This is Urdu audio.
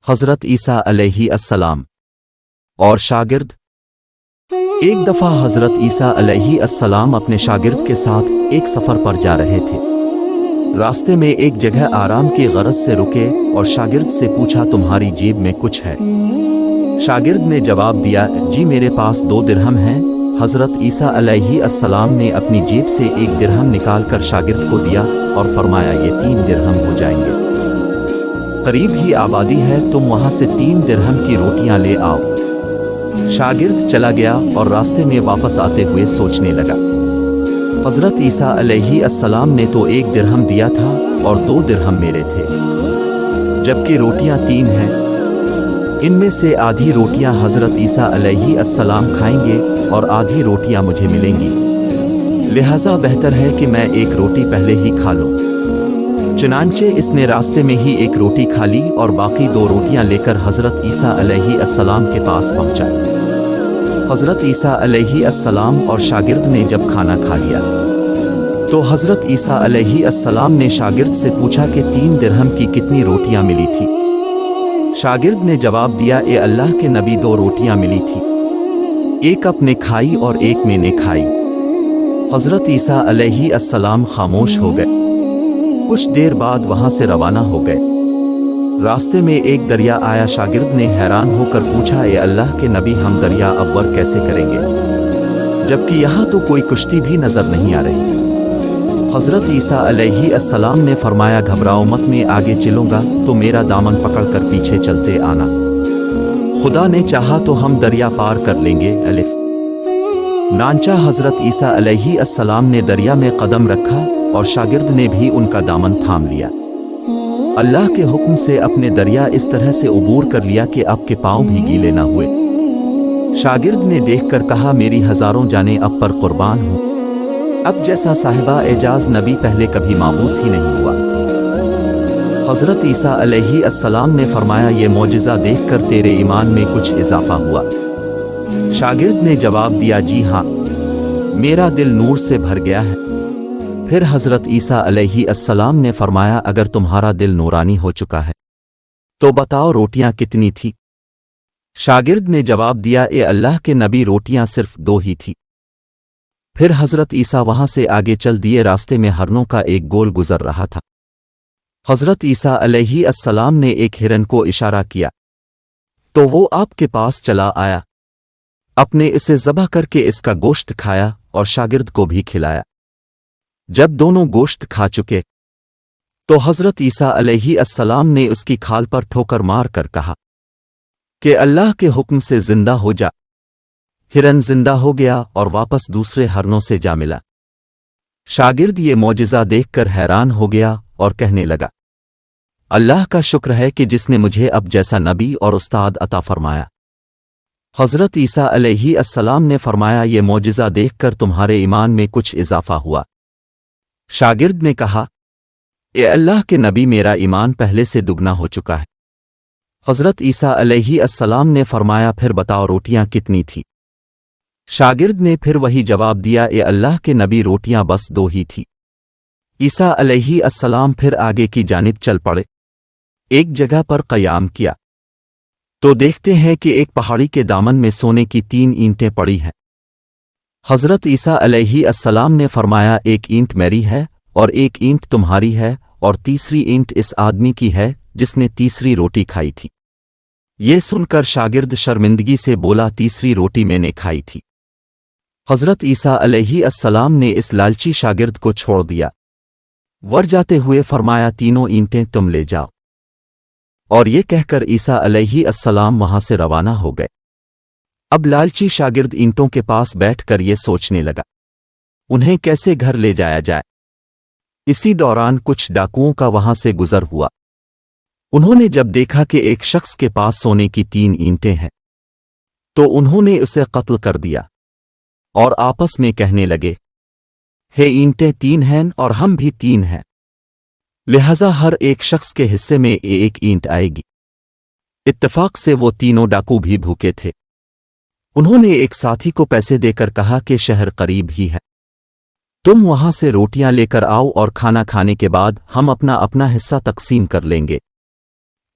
حضرت عیسیٰ علیہ السلام اور شاگرد۔ ایک دفعہ حضرت عیسیٰ علیہ السلام اپنے شاگرد کے ساتھ ایک سفر پر جا رہے تھے۔ راستے میں ایک جگہ آرام کی غرض سے رکے اور شاگرد سے پوچھا، تمہاری جیب میں کچھ ہے؟ شاگرد نے جواب دیا، جی میرے پاس 2 درہم ہیں۔ حضرت عیسیٰ علیہ السلام نے اپنی جیب سے 1 درہم نکال کر شاگرد کو دیا اور فرمایا، یہ 3 درہم ہو جائیں گے۔ قریب ہی آبادی ہے، تم وہاں سے 3 درہم کی روٹیاں لے آؤ۔ شاگرد چلا گیا اور راستے میں واپس آتے ہوئے سوچنے لگا، حضرت عیسیٰ علیہ السلام نے تو 1 درہم دیا تھا اور 2 درہم میرے تھے، جبکہ روٹیاں 3 ہیں۔ ان میں سے آدھی روٹیاں حضرت عیسیٰ علیہ السلام کھائیں گے اور آدھی روٹیاں مجھے ملیں گی، لہٰذا بہتر ہے کہ میں 1 روٹی پہلے ہی کھا لوں۔ چنانچہ اس نے راستے میں ہی 1 روٹی کھا لی اور باقی 2 روٹیاں لے کر حضرت عیسیٰ علیہ السلام کے پاس پہنچا۔ حضرت عیسیٰ علیہ السلام اور شاگرد نے جب کھانا کھا لیا تو حضرت عیسیٰ علیہ السلام نے شاگرد سے پوچھا کہ 3 درہم کی کتنی روٹیاں ملی تھی؟ شاگرد نے جواب دیا، اے اللہ کے نبی، 2 روٹیاں ملی تھی، 1 آپ نے کھائی اور 1 میں نے کھائی۔ حضرت عیسیٰ علیہ السلام خاموش ہو گئے۔ کچھ دیر بعد وہاں سے روانہ ہو گئے۔ راستے میں ایک دریا آیا۔ شاگرد نے حیران ہو کر پوچھا، اے اللہ کے نبی، ہم دریا عبور کیسے کریں گے، جبکہ یہاں تو کوئی کشتی بھی نظر نہیں آ رہی؟ حضرت عیسیٰ علیہ السلام نے فرمایا، گھبراؤ مت، میں آگے چلوں گا تو میرا دامن پکڑ کر پیچھے چلتے آنا، خدا نے چاہا تو ہم دریا پار کر لیں گے۔ نانچہ حضرت عیسیٰ علیہ السلام نے دریا میں قدم رکھا اور شاگرد نے بھی ان کا دامن تھام لیا۔ اللہ کے حکم سے اپنے دریا اس طرح سے عبور کر لیا کہ اب کے پاؤں بھی گیلے نہ ہوئے۔ شاگرد نے دیکھ کر کہا، میری ہزاروں جانیں اب پر قربان ہوں، اب جیسا صاحبہ اعجاز نبی پہلے کبھی مابعوث ہی نہیں ہوا۔ حضرت عیسیٰ علیہ السلام نے فرمایا، یہ معجزہ دیکھ کر تیرے ایمان میں کچھ اضافہ ہوا؟ شاگرد نے جواب دیا، جی ہاں، میرا دل نور سے بھر گیا ہے۔ پھر حضرت عیسیٰ علیہ السلام نے فرمایا، اگر تمہارا دل نورانی ہو چکا ہے تو بتاؤ روٹیاں کتنی تھی؟ شاگرد نے جواب دیا، اے اللہ کے نبی، روٹیاں صرف 2 ہی تھی۔ پھر حضرت عیسیٰ وہاں سے آگے چل دیے۔ راستے میں ہرنوں کا ایک گول گزر رہا تھا۔ حضرت عیسیٰ علیہ السلام نے ایک ہرن کو اشارہ کیا تو وہ آپ کے پاس چلا آیا۔ اپنے اسے ذبح کر کے اس کا گوشت کھایا اور شاگرد کو بھی کھلایا۔ جب دونوں گوشت کھا چکے تو حضرت عیسیٰ علیہ السلام نے اس کی کھال پر ٹھوکر مار کر کہا کہ اللہ کے حکم سے زندہ ہو جا۔ ہرن زندہ ہو گیا اور واپس دوسرے ہرنوں سے جا ملا۔ شاگرد یہ معجزہ دیکھ کر حیران ہو گیا اور کہنے لگا، اللہ کا شکر ہے کہ جس نے مجھے اب جیسا نبی اور استاد عطا فرمایا۔ حضرت عیسیٰ علیہ السلام نے فرمایا، یہ معجزہ دیکھ کر تمہارے ایمان میں کچھ اضافہ ہوا؟ شاگرد نے کہا، اے اللہ کے نبی، میرا ایمان پہلے سے دگنا ہو چکا ہے۔ حضرت عیسیٰ علیہ السلام نے فرمایا، پھر بتاؤ روٹیاں کتنی تھی؟ شاگرد نے پھر وہی جواب دیا، اے اللہ کے نبی، روٹیاں بس 2 ہی تھی۔ عیسیٰ علیہ السلام پھر آگے کی جانب چل پڑے۔ ایک جگہ پر قیام کیا تو دیکھتے ہیں کہ ایک پہاڑی کے دامن میں سونے کی 3 اینٹیں پڑی ہیں۔ حضرت عیسیٰ علیہ السلام نے فرمایا، 1 اینٹ میری ہے اور 1 اینٹ تمہاری ہے اور تیسری اینٹ اس آدمی کی ہے جس نے تیسری روٹی کھائی تھی۔ یہ سن کر شاگرد شرمندگی سے بولا، تیسری روٹی میں نے کھائی تھی۔ حضرت عیسیٰ علیہ السلام نے اس لالچی شاگرد کو چھوڑ دیا۔ ور جاتے ہوئے فرمایا، 3 اینٹیں تم لے جاؤ۔ اور یہ کہہ کر عیسیٰ علیہ السلام وہاں سے روانہ ہو گئے۔ اب لالچی شاگرد اینٹوں کے پاس بیٹھ کر یہ سوچنے لگا، انہیں کیسے گھر لے جایا جائے۔ اسی دوران کچھ ڈاکوؤں کا وہاں سے گزر ہوا۔ انہوں نے جب دیکھا کہ ایک شخص کے پاس سونے کی 3 اینٹیں ہیں تو انہوں نے اسے قتل کر دیا اور آپس میں کہنے لگے، ہے اینٹیں 3 ہیں اور ہم بھی 3 ہیں، لہذا ہر ایک شخص کے حصے میں 1 اینٹ آئے گی۔ اتفاق سے وہ تینوں ڈاکو بھی بھوکے تھے۔ انہوں نے ایک ساتھی کو پیسے دے کر کہا کہ شہر قریب ہی ہے، تم وہاں سے روٹیاں لے کر آؤ اور کھانا کھانے کے بعد ہم اپنا اپنا حصہ تقسیم کر لیں گے۔